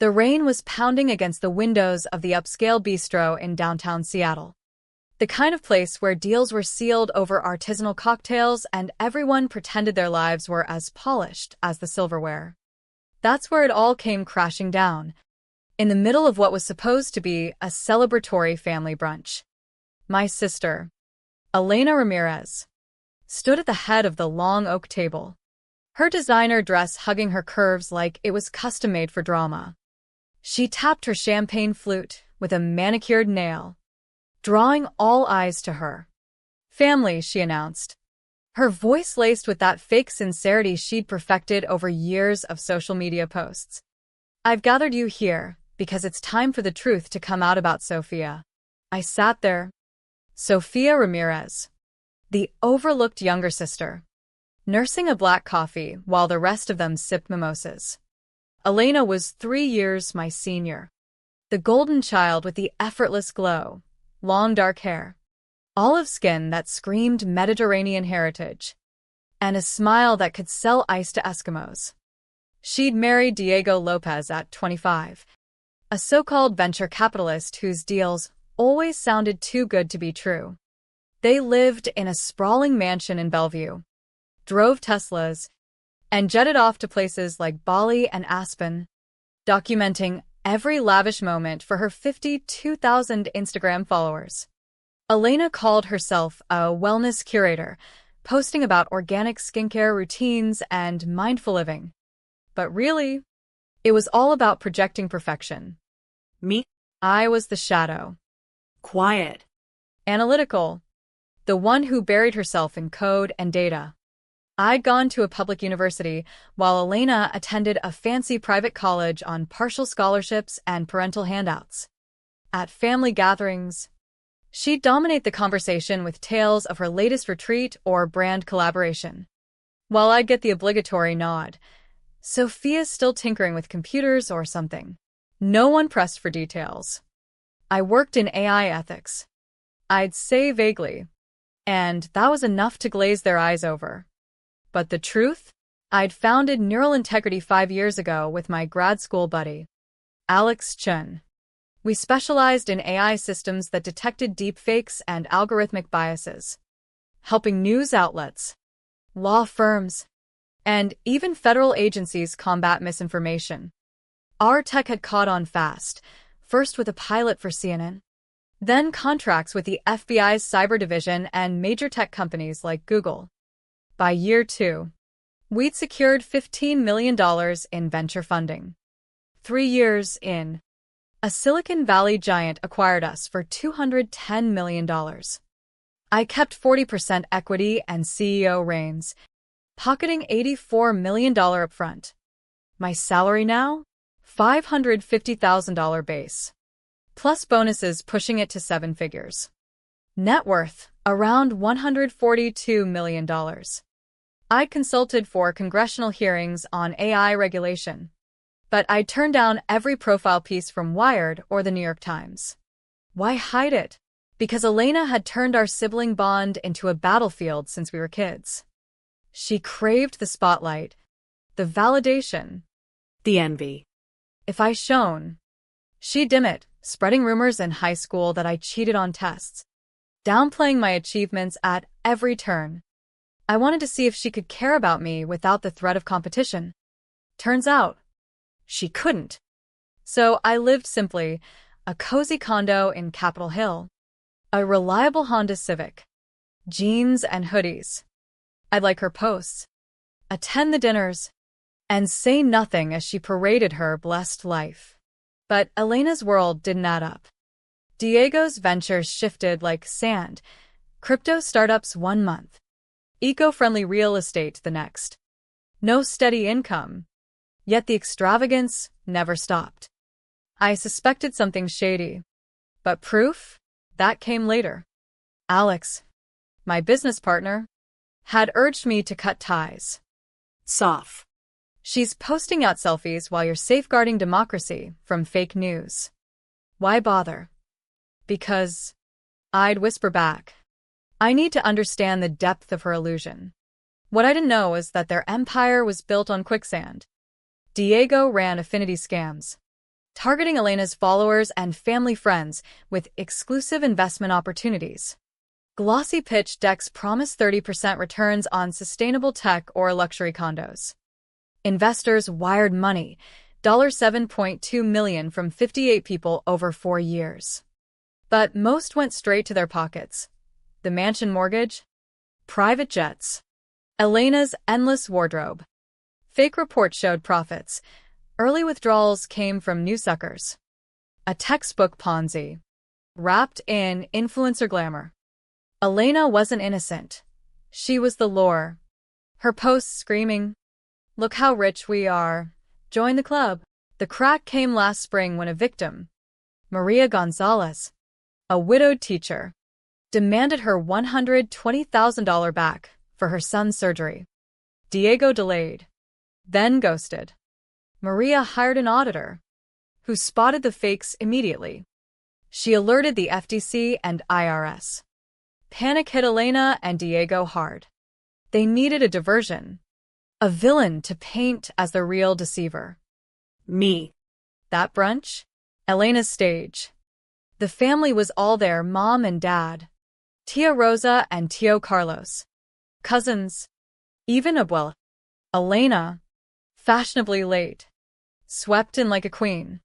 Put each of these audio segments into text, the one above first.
The rain was pounding against the windows of the upscale bistro in downtown Seattle. The kind of place where deals were sealed over artisanal cocktails and everyone pretended their lives were as polished as the silverware. That's where it all came crashing down, in the middle of what was supposed to be a celebratory family brunch. My sister, Elena Ramirez, stood at the head of the long oak table, her designer dress hugging her curves like it was custom-made for drama. She tapped her champagne flute with a manicured nail, drawing all eyes to her. "Family," she announced, her voice laced with that fake sincerity she'd perfected over years of social media posts. "I've gathered you here because it's time for the truth to come out about Sofia." I sat there. Sofia Ramirez, the overlooked younger sister, nursing a black coffee while the rest of them sipped mimosas. Elena was 3 years my senior, the golden child with the effortless glow, long dark hair, olive skin that screamed Mediterranean heritage, and a smile that could sell ice to Eskimos. She'd married Diego Lopez at 25, a so-called venture capitalist whose deals always sounded too good to be true. They lived in a sprawling mansion in Bellevue, drove Teslas, and jetted off to places like Bali and Aspen, documenting every lavish moment for her 52,000 Instagram followers. Elena called herself a wellness curator, posting about organic skincare routines and mindful living. But really, it was all about projecting perfection. Me? I was the shadow. Quiet. Analytical. The one who buried herself in code and data. I'd gone to a public university, while Elena attended a fancy private college on partial scholarships and parental handouts. At family gatherings, she'd dominate the conversation with tales of her latest retreat or brand collaboration, while I'd get the obligatory nod. "Sofia's still tinkering with computers or something." No one pressed for details. I worked in AI ethics, I'd say vaguely, and that was enough to glaze their eyes over. But the truth? I'd founded Neural Integrity 5 years ago with my grad school buddy, Alex Chun. We specialized in AI systems that detected deepfakes and algorithmic biases, helping news outlets, law firms, and even federal agencies combat misinformation. Our tech had caught on fast, first with a pilot for CNN, then contracts with the FBI's cyber division and major tech companies like Google. By year 2, we'd secured $15 million in venture funding. 3 years in, a Silicon Valley giant acquired us for $210 million. I kept 40% equity and CEO reins, pocketing $84 million upfront. My salary now? $550,000 base, plus bonuses pushing it to 7 figures. Net worth, around $142 million. I consulted for congressional hearings on AI regulation, but I turned down every profile piece from Wired or the New York Times. Why hide it? Because Elena had turned our sibling bond into a battlefield since we were kids. She craved the spotlight, the validation, The envy. If I shone, she'd dim it, spreading rumors in high school that I cheated on tests, downplaying my achievements at every turn. I wanted to see if she could care about me without the threat of competition. Turns out, she couldn't. So I lived simply, a cozy condo in Capitol Hill, a reliable Honda Civic, jeans and hoodies. I'd like her posts, attend the dinners, and say nothing as she paraded her blessed life. But Elena's world didn't add up. Diego's ventures shifted like sand, crypto startups 1 month, eco-friendly real estate the next. No steady income, yet the extravagance never stopped. I suspected something shady, but proof? That came later. Alex, my business partner, had urged me to cut ties. Soft. She's posting out selfies while you're safeguarding democracy from fake news. Why bother? Because, I'd whisper back, I need to understand the depth of her illusion. What I didn't know was that their empire was built on quicksand. Diego ran affinity scams, targeting Elena's followers and family friends with exclusive investment opportunities. Glossy pitch decks promise 30% returns on sustainable tech or luxury condos. Investors wired money, $7.2 million from 58 people over 4 years. But most went straight to their pockets. The mansion mortgage? Private jets. Elena's endless wardrobe. Fake reports showed profits. Early withdrawals came from new suckers. A textbook Ponzi. Wrapped in influencer glamour. Elena wasn't innocent. She was the lure. Her posts screaming, "Look how rich we are. Join the club." The crack came last spring when a victim, Maria Gonzalez, a widowed teacher, demanded her $120,000 back for her son's surgery. Diego delayed, then ghosted. Maria hired an auditor, who spotted the fakes immediately. She alerted the FTC and IRS. Panic hit Elena and Diego hard. They needed a diversion, a villain to paint as the real deceiver. Me. That brunch? Elena's stage. The family was all there, mom and dad, Tia Rosa and Tio Carlos, cousins, even Abuela. Elena, fashionably late, swept in like a queen.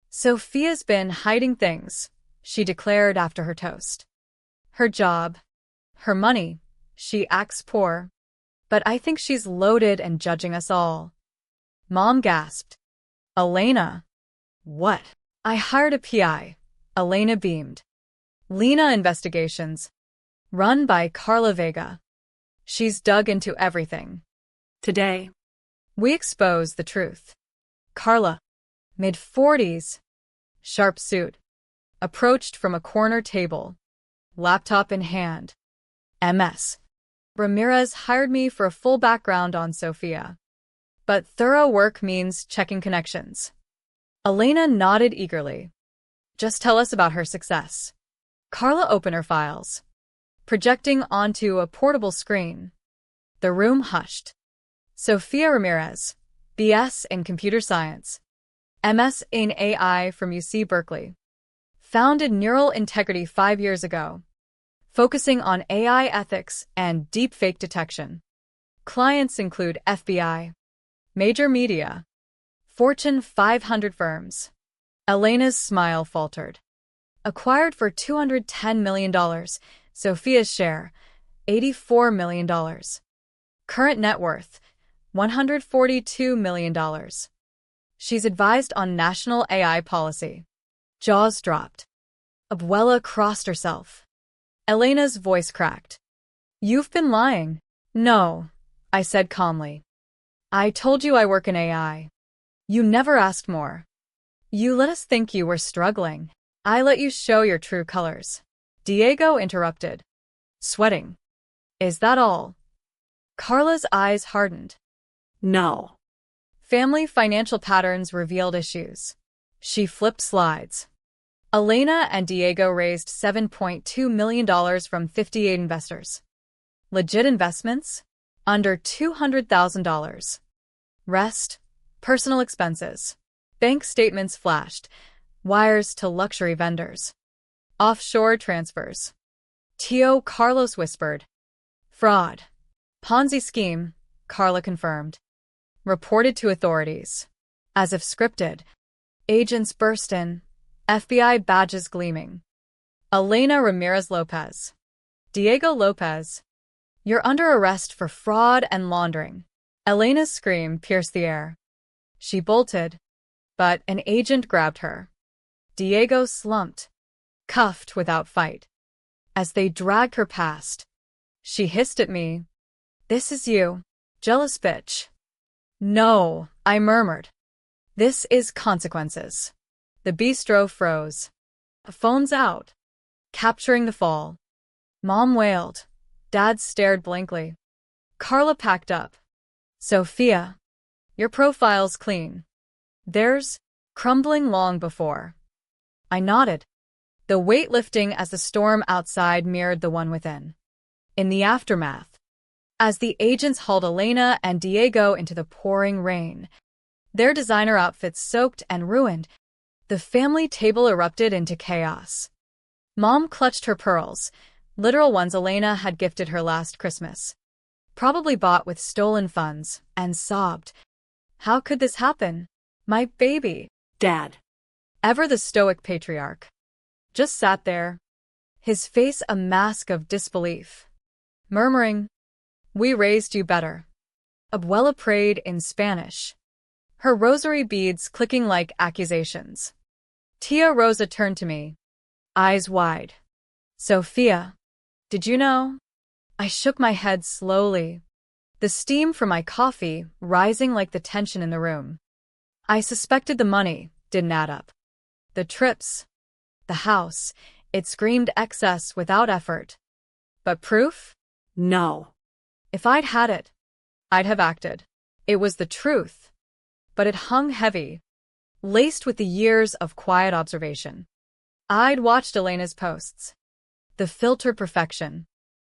"Sophia's been hiding things," she declared after her toast. "Her job, her money, she acts poor. But I think she's loaded and judging us all." Mom gasped. "Elena." "What?" "I hired a PI." Elena beamed. "Lena Investigations. Run by Carla Vega. She's dug into everything." Today, We expose the truth. Carla, mid-40s, sharp suit, approached from a corner table, laptop in hand. MS. Ramirez hired me for a full background on Sophia. But thorough work means checking connections. Elena nodded eagerly. "Just tell us about her success." Carla opened her files, projecting onto a portable screen. The room hushed. Sophia Ramirez, BS in Computer Science, MS in AI from UC Berkeley. Founded Neural Integrity 5 years ago, focusing on AI ethics and deepfake detection. Clients include FBI, major media, Fortune 500 firms. Elena's smile faltered. Acquired for $210 million, Sophia's share, $84 million. Current net worth, $142 million. She's advised on national AI policy. Jaws dropped. Abuela crossed herself. Elena's voice cracked. "You've been lying." "No," I said calmly. "I told you I work in AI. You never asked more. You let us think you were struggling. I let you show your true colors." Diego interrupted, sweating. "Is that all?" Carla's eyes hardened. no. Family financial patterns revealed issues. She flipped slides. Elena and Diego raised $7.2 million from 58 investors. Legit investments? Under $200,000. Rest? Personal expenses. Bank statements flashed. Wires to luxury vendors. Offshore transfers. Tio Carlos whispered. "Fraud. Ponzi scheme," Carla confirmed. Reported to authorities. As if scripted. Agents burst in. FBI badges gleaming. Elena Ramirez Lopez. "Diego Lopez. You're under arrest for fraud and laundering." Elena's scream pierced the air. She bolted, but an agent grabbed her. Diego slumped, cuffed without fight. As they dragged her past, she hissed at me. "This is you, jealous bitch." "No," I murmured. "This is consequences." The bistro froze. Phones out, capturing the fall. Mom wailed. Dad stared blankly. Carla packed up. "Sophia, your profile's clean. Theirs, crumbling long before." I nodded, the weight lifting as the storm outside mirrored the one within. In the aftermath, as the agents hauled Elena and Diego into the pouring rain, their designer outfits soaked and ruined, The family table erupted into chaos. Mom clutched her pearls, literal ones Elena had gifted her last Christmas, probably bought with stolen funds, and sobbed. How could this happen? My baby. Dad. Ever the stoic patriarch, just sat there, his face a mask of disbelief, murmuring, "We raised you better." Abuela prayed in Spanish, her rosary beads clicking like accusations. Tia Rosa turned to me, eyes wide. "Sophia, did you know?" I shook my head slowly, the steam from my coffee rising like the tension in the room. I suspected the money didn't add up. The trips, the house, it screamed excess without effort. But proof? No. If I'd had it, I'd have acted. It was the truth. But it hung heavy, laced with the years of quiet observation. I'd watched Elena's posts, the filter perfection,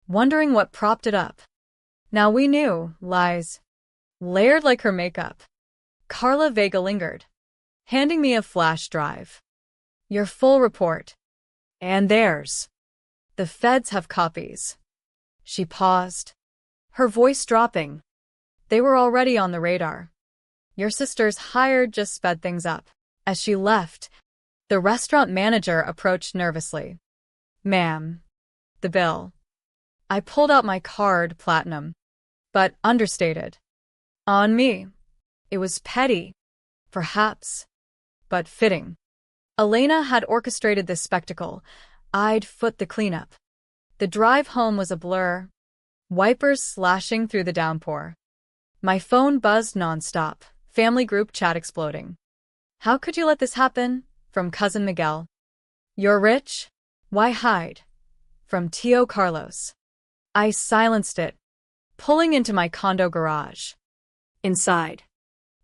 wondering what propped it up. Now we knew, lies, layered like her makeup. Carla Vega lingered, handing me a flash drive. "Your full report." "And theirs." "The feds have copies." She paused, her voice dropping. "They were already on the radar. Your sister's hired just sped things up." As she left, the restaurant manager approached nervously. "Ma'am, the bill." I pulled out my card, platinum, but understated. On me. It was petty, perhaps, but fitting. Elena had orchestrated this spectacle. I'd foot the cleanup. The drive home was a blur, wipers slashing through the downpour. My phone buzzed nonstop, family group chat exploding. "How could you let this happen?" From Cousin Miguel. "You're rich? Why hide?" From Tio Carlos. I silenced it, pulling into my condo garage. Inside.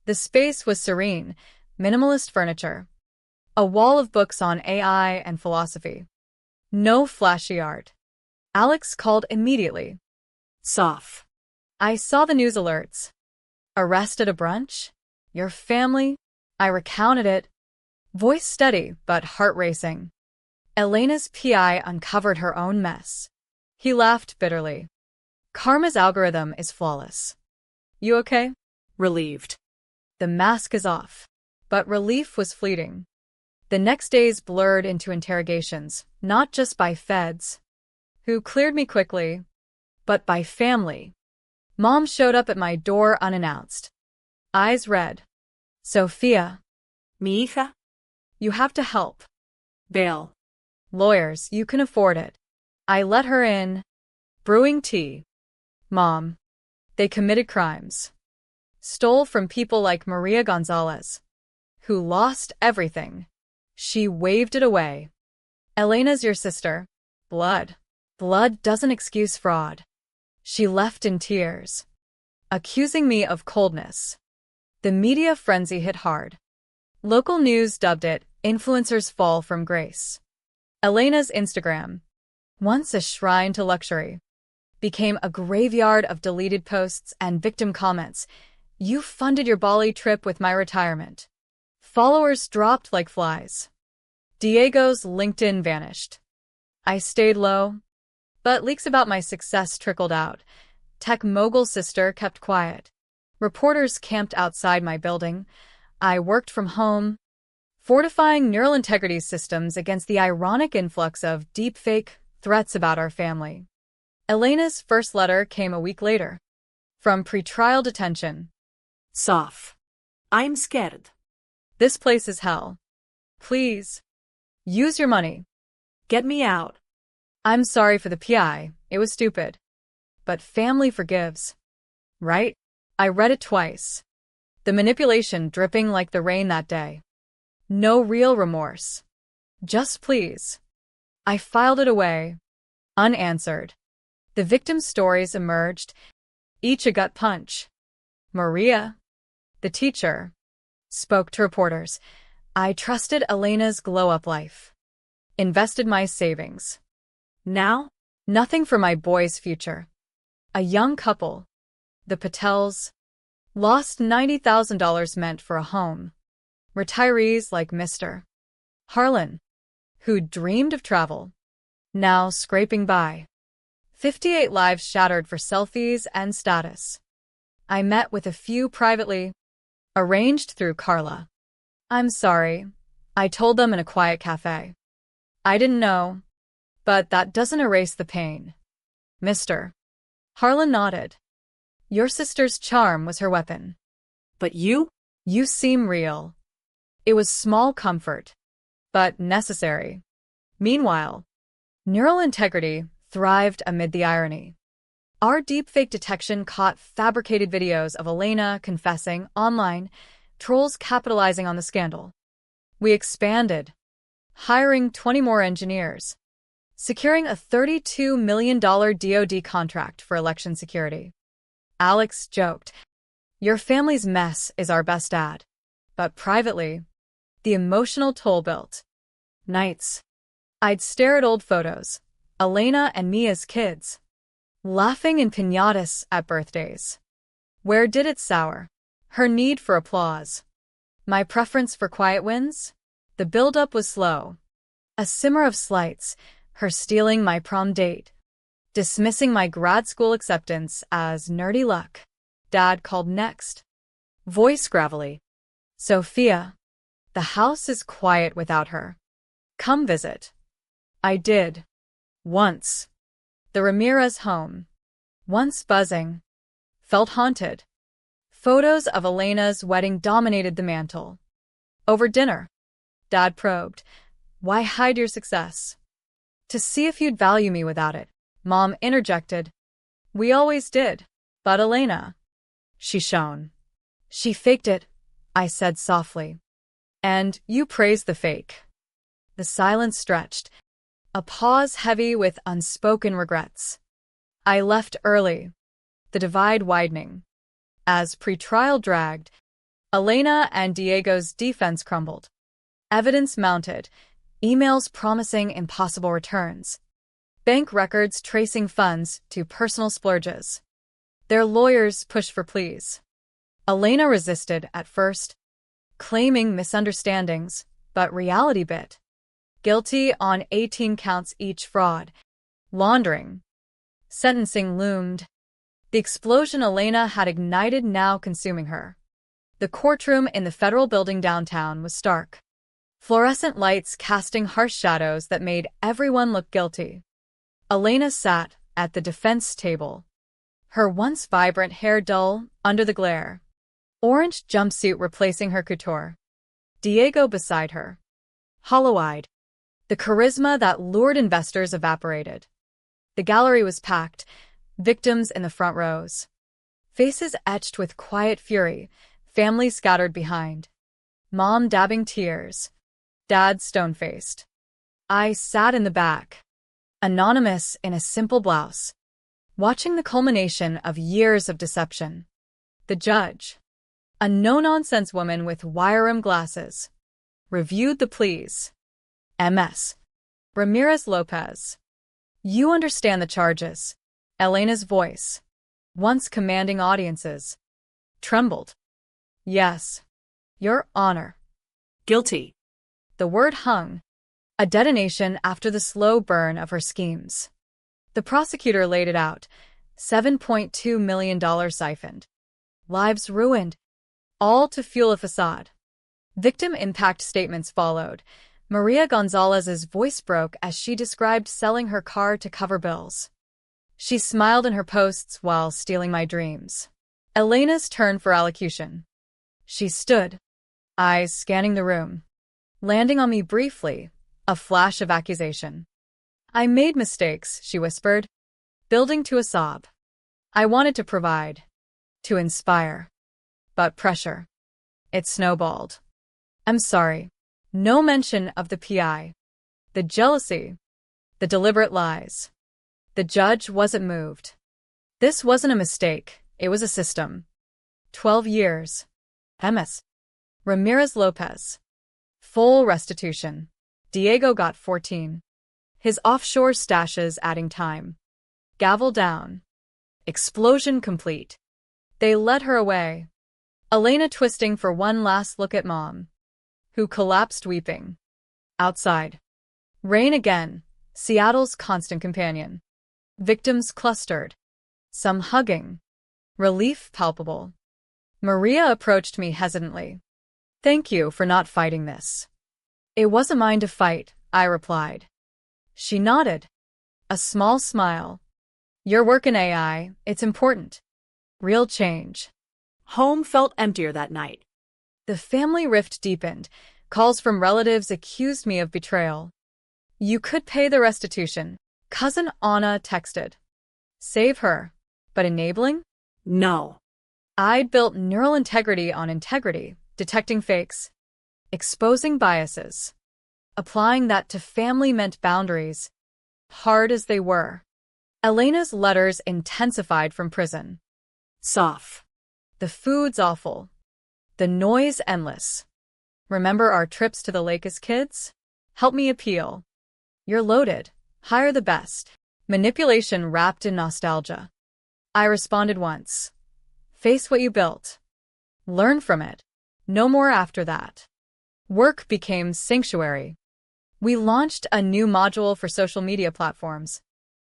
The space was serene, minimalist furniture. A wall of books on AI and philosophy. No flashy art. Alex called immediately. Soph. I saw the news alerts. "Arrest at a brunch? Your family?" I recounted it. Voice steady, but heart racing. Elena's PI uncovered her own mess. He laughed bitterly. "Karma's algorithm is flawless." "You okay?" Relieved. The mask is off. But relief was fleeting. The next days blurred into interrogations, not just by feds, who cleared me quickly, but by family. Mom showed up at my door unannounced. Eyes red. "Sophia, Mi hija. you have to help." Bail. "Lawyers, you can afford it." I let her in, brewing tea. "Mom, they committed crimes. Stole from people like Maria Gonzalez, who lost everything." She waved it away. "Elena's your sister. Blood. Blood doesn't excuse fraud." She left in tears, accusing me of coldness. The media frenzy hit hard. Local news dubbed it "Influencers Fall from Grace." Elena's Instagram, once a shrine to luxury, became a graveyard of deleted posts and victim comments. "You funded your Bali trip with my retirement." Followers dropped like flies. Diego's LinkedIn vanished. I stayed low, but leaks about my success trickled out. Tech mogul's sister kept quiet. Reporters camped outside my building. I worked from home, fortifying neural integrity systems against the ironic influx of deepfake threats about our family. Elena's first letter came a week later, from pretrial detention. Soph. I'm scared. "This place is hell. Please, use your money. Get me out." I'm sorry for the PI, it was stupid. But family forgives. Right? I read it twice. The manipulation dripping like the rain that day. No real remorse. Just please. I filed it away, unanswered. The victims' stories emerged, each a gut punch. Maria, the teacher, spoke to reporters. I trusted Elena's glow-up life. Invested my savings. Now, nothing for my boy's future. A young couple, the Patels, lost $90,000 meant for a home. Retirees like Mr. Harlan, who dreamed of travel, now scraping by. 58 lives shattered for selfies and status. I met with a few privately, arranged through Carla. I'm sorry, I told them in a quiet cafe. I didn't know, but that doesn't erase the pain. Mr. Harlan nodded. Your sister's charm was her weapon. But you? You seem real. It was small comfort, but necessary. Meanwhile, neural integrity thrived amid the irony. Our deepfake detection caught fabricated videos of Elena confessing online, trolls capitalizing on the scandal. We expanded, hiring 20 more engineers, securing a $32 million DoD contract for election security. Alex joked, "Your family's mess is our best ad." But privately, the emotional toll built. Nights, I'd stare at old photos, Elena and me as kids, laughing in piñatas at birthdays. Where did it sour? Her need for applause. My preference for quiet wins? The build-up was slow. A simmer of slights, her stealing my prom date, dismissing my grad school acceptance as nerdy luck. Dad called next. Voice gravelly. Sophia, the house is quiet without her. Come visit. I did. Once. The Ramirez home. Once buzzing. Felt haunted. Photos of Elena's wedding dominated the mantle. Over dinner, Dad probed, "Why hide your success?" "To see if you'd value me without it," Mom interjected. "We always did. But Elena." She shone. "She faked it," I said softly. "And you praised the fake." The silence stretched, a pause heavy with unspoken regrets. I left early, the divide widening. As pretrial dragged, Elena and Diego's defense crumbled. Evidence mounted, emails promising impossible returns, bank records tracing funds to personal splurges. Their lawyers pushed for pleas. Elena resisted at first, claiming misunderstandings, but reality bit. Guilty on 18 counts each: fraud, laundering. Sentencing loomed. The explosion Elena had ignited now consuming her. The courtroom in the federal building downtown was stark. Fluorescent lights casting harsh shadows that made everyone look guilty. Elena sat at the defense table, her once vibrant hair dull under the glare. Orange jumpsuit replacing her couture. Diego beside her, hollow-eyed. The charisma that lured investors evaporated. The gallery was packed, victims in the front rows. Faces etched with quiet fury, families scattered behind. Mom dabbing tears. Dad stone-faced. I sat in the back, anonymous in a simple blouse, watching the culmination of years of deception. The judge, a no-nonsense woman with wire-rimmed glasses, reviewed the pleas. MS. Ramirez Lopez. You understand the charges. Elena's voice, once commanding audiences, trembled. Yes, Your Honor. Guilty. The word hung, a detonation after the slow burn of her schemes. The prosecutor laid it out, $7.2 million siphoned. Lives ruined, all to fuel a facade. Victim impact statements followed. Maria Gonzalez's voice broke as she described selling her car to cover bills. She smiled in her posts while stealing my dreams. Elena's turn for allocution. She stood, eyes scanning the room, landing on me briefly, a flash of accusation. I made mistakes, she whispered, building to a sob. I wanted to provide, to inspire. But pressure. It snowballed. I'm sorry. No mention of the PI. The jealousy. The deliberate lies. The judge wasn't moved. This wasn't a mistake, it was a system. 12 years. MS. Ramirez Lopez. Full restitution. Diego got 14. His offshore stashes adding time. Gavel down. Explosion complete. They led her away. Elena twisting for one last look at Mom, who collapsed weeping. Outside. Rain again, Seattle's constant companion. Victims clustered. Some hugging. Relief palpable. Maria approached me hesitantly. Thank you for not fighting this. It wasn't mine to fight, I replied. She nodded. A small smile. Your work in AI, it's important. Real change. Home felt emptier that night. The family rift deepened. Calls from relatives accused me of betrayal. You could pay the restitution. Cousin Anna texted. Save her. But enabling? No. I'd built neural integrity on integrity, detecting fakes, exposing biases. Applying that to family meant boundaries, hard as they were. Elena's letters intensified from prison. Soft. The food's awful. The noise endless. Remember our trips to the lake as kids? Help me appeal. You're loaded. Hire the best. Manipulation wrapped in nostalgia. I responded once. Face what you built. Learn from it. No more after that. Work became sanctuary. We launched a new module for social media platforms.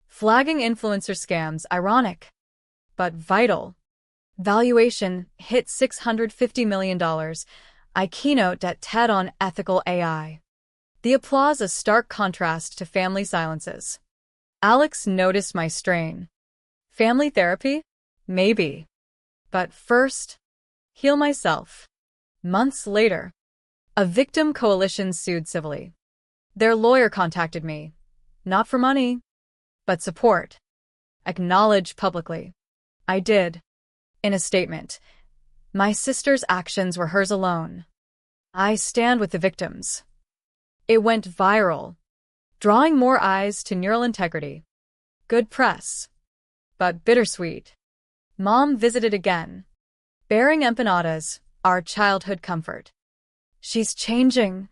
Flagging influencer scams, ironic, but vital. Valuation hit $650 million. I keynote at TED on ethical AI. The applause a stark contrast to family silences. Alex noticed my strain. Family therapy? Maybe. But first, heal myself. Months later, a victim coalition sued civilly. Their lawyer contacted me. Not for money, but support. Acknowledge publicly. I did. In a statement, my sister's actions were hers alone. I stand with the victims. It went viral, drawing more eyes to neural integrity. Good press, but bittersweet. Mom visited again, bearing empanadas, our childhood comfort. She's changing.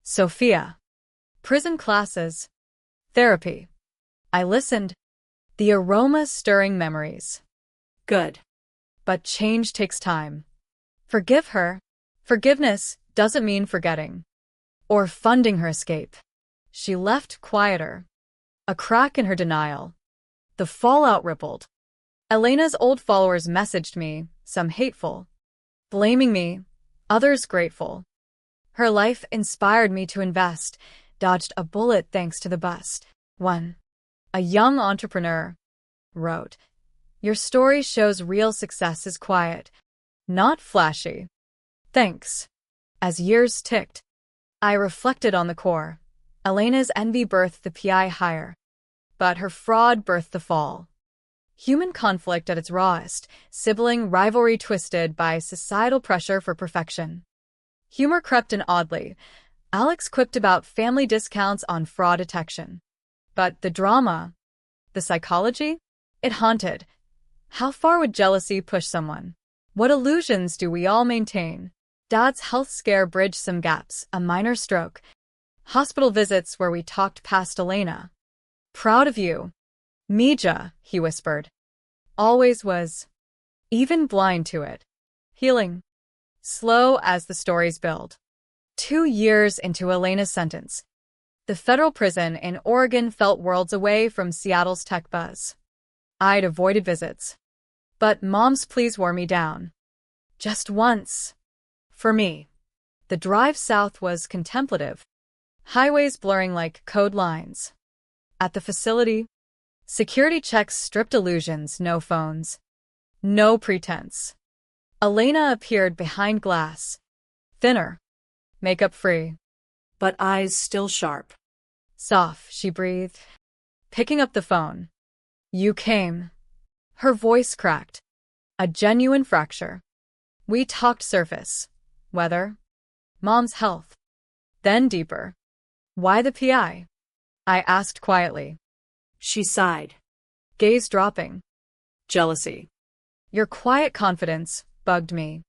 Sophia. Prison classes. Therapy. I listened. The aroma stirring memories. Good. But change takes time. Forgive her. Forgiveness doesn't mean forgetting. Or funding her escape. She left quieter. A crack in her denial. The fallout rippled. Elena's old followers messaged me, some hateful, blaming me, others grateful. Her life inspired me to invest, dodged a bullet thanks to the bust. One. A young entrepreneur wrote, Your story shows real success is quiet, not flashy. Thanks. As years ticked, I reflected on the core. Elena's envy birthed the PI hire, but her fraud birthed the fall. Human conflict at its rawest, sibling rivalry twisted by societal pressure for perfection. Humor crept in oddly. Alex quipped about family discounts on fraud detection. But the drama, the psychology, it haunted. How far would jealousy push someone? What illusions do we all maintain? Dad's health scare bridged some gaps, a minor stroke. Hospital visits where we talked past Elena. Proud of you. Mija, he whispered. Always was. Even blind to it. Healing. Slow as the stories build. 2 years into Elena's sentence, the federal prison in Oregon felt worlds away from Seattle's tech buzz. I'd avoided visits. But Mom's pleas wore me down. Just once. For me. The drive south was contemplative. Highways blurring like code lines. At the facility, security checks stripped illusions, no phones. No pretense. Elena appeared behind glass. Thinner. Makeup free. But eyes still sharp. Soft, she breathed. Picking up the phone. You came. Her voice cracked. A genuine fracture. We talked surface. Weather. Mom's health. Then deeper. Why the PI? I asked quietly. She sighed. Gaze dropping. Jealousy. Your quiet confidence bugged me.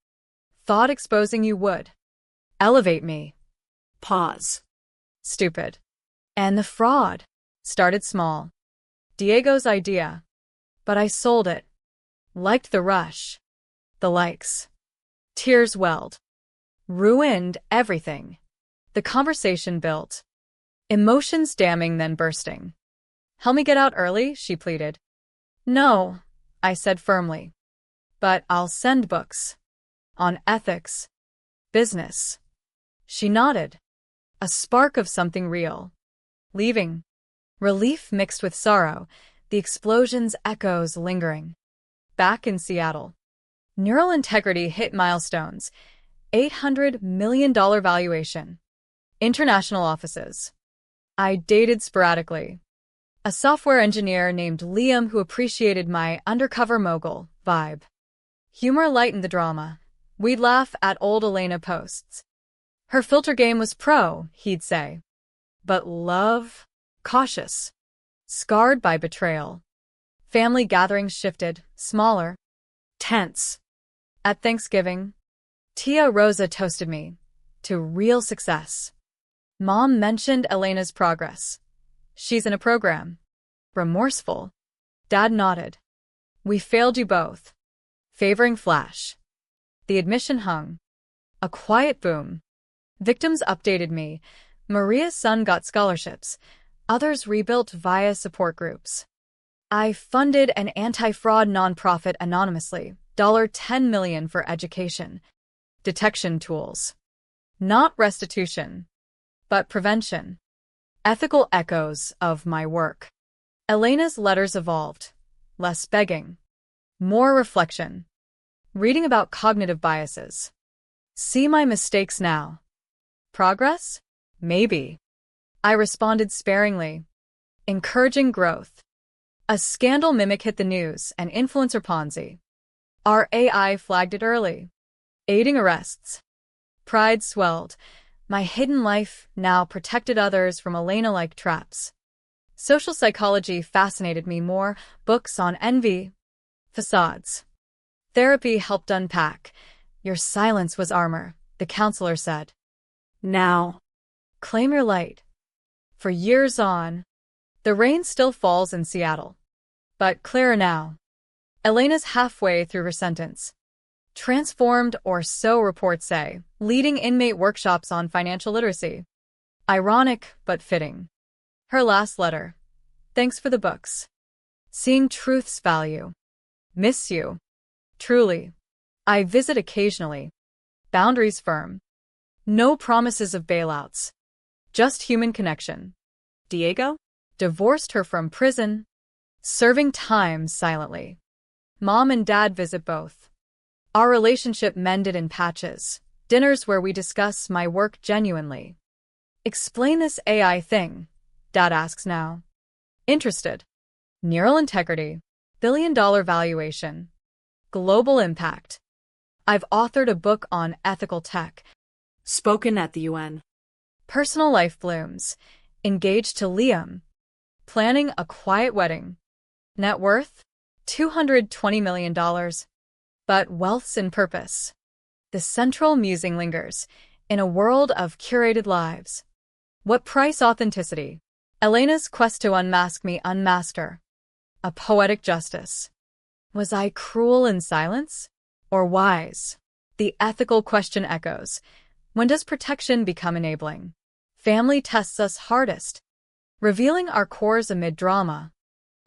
Thought exposing you would. Elevate me. Pause. Stupid. And the fraud. Started small. Diego's idea. But I sold it. Liked the rush. The likes. Tears welled. Ruined everything. The conversation built. Emotions damming then bursting. "Help me get out early," she pleaded. "No," I said firmly. "But I'll send books. On ethics. Business." She nodded. A spark of something real. Leaving. Relief mixed with sorrow, the explosion's echoes lingering. Back in Seattle. Neural Integrity hit milestones. $800 million valuation. International offices. I dated sporadically. A software engineer named Liam who appreciated my undercover mogul vibe. Humor lightened the drama. We'd laugh at old Elena posts. Her filter game was pro, he'd say. But love? Cautious. Scarred by betrayal. Family gatherings shifted, smaller. Tense. At Thanksgiving, Tia Rosa toasted me to real success. Mom mentioned Elena's progress. She's in a program. Remorseful. Dad nodded. We failed you both. Favoring Flash. The admission hung. A quiet boom. Victims updated me. Maria's son got scholarships. Others rebuilt via support groups. I funded an anti-fraud nonprofit anonymously. $10 million for education. Detection tools. Not restitution, but prevention. Ethical echoes of my work. Elena's letters evolved. Less begging. More reflection. Reading about cognitive biases. See my mistakes now. Progress? Maybe. I responded sparingly. Encouraging growth. A scandal mimic hit the news, an influencer Ponzi. Our AI flagged it early. Aiding arrests. Pride swelled. My hidden life now protected others from Elena-like traps. Social psychology fascinated me more. Books on envy. Facades. Therapy helped unpack. Your silence was armor, the counselor said. Now, claim your light. For years on, the rain still falls in Seattle. But clearer now. Elena's halfway through her sentence. Transformed, or so reports say, leading inmate workshops on financial literacy. Ironic, but fitting. Her last letter. Thanks for the books. Seeing truth's value. Miss you. Truly. I visit occasionally. Boundaries firm. No promises of bailouts. Just human connection. Diego? Divorced her from prison. Serving time silently. Mom and Dad visit both. Our relationship mended in patches. Dinners where we discuss my work genuinely. Explain this AI thing, Dad asks now. Interested. Neural Integrity. Billion-dollar valuation. Global impact. I've authored a book on ethical tech. Spoken at the UN. Personal life blooms. Engaged to Liam. Planning a quiet wedding. Net worth? $220 million. But wealth's in purpose. The central musing lingers. In a world of curated lives. What price authenticity? Elena's quest to unmask me unmasked her. A poetic justice. Was I cruel in silence? Or wise? The ethical question echoes. When does protection become enabling? Family tests us hardest. Revealing our cores amid drama.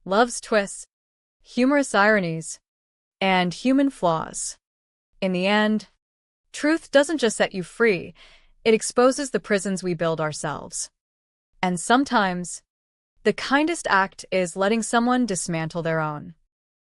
Love's twists. Humorous ironies. And human flaws. In the end, truth doesn't just set you free, it exposes the prisons we build ourselves. And sometimes, the kindest act is letting someone dismantle their own.